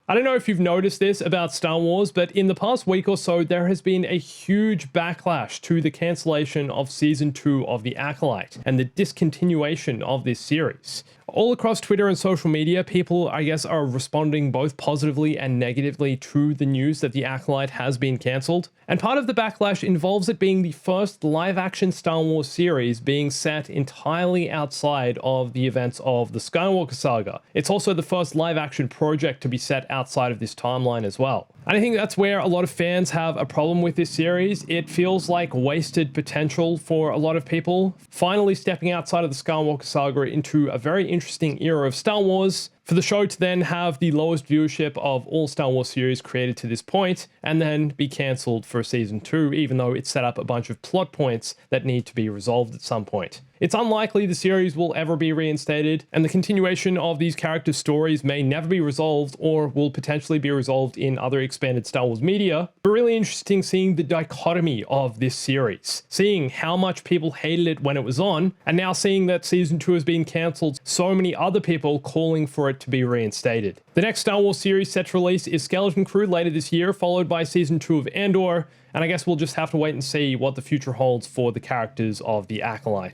I don't know if you've noticed this about Star Wars, but in the past week or so, there has been a huge backlash to the cancellation of Season 2 of The Acolyte and the discontinuation of this series. All across Twitter and social media, people, I guess, are responding both positively and negatively to the news that The Acolyte has been cancelled. And part of the backlash involves it being the first live-action Star Wars series being set entirely outside of the events of the Skywalker saga. It's also the first live-action project to be set outside of this timeline as well. And I think that's where a lot of fans have a problem with this series. It feels like wasted potential for a lot of people, finally stepping outside of the Skywalker saga into a very interesting era of Star Wars, for the show to then have the lowest viewership of all Star Wars series created to this point, and then be cancelled for Season 2, even though it set up a bunch of plot points that need to be resolved at some point. It's unlikely the series will ever be reinstated, and the continuation of these characters' stories may never be resolved, or will potentially be resolved in other expanded Star Wars media. But really interesting seeing the dichotomy of this series, seeing how much people hated it when it was on, and now seeing that Season 2 has been cancelled, so many other people calling for it to be reinstated. The next Star Wars series set to release is Skeleton Crew later this year, followed by Season 2 of Andor, and I guess we'll just have to wait and see what the future holds for the characters of The Acolyte.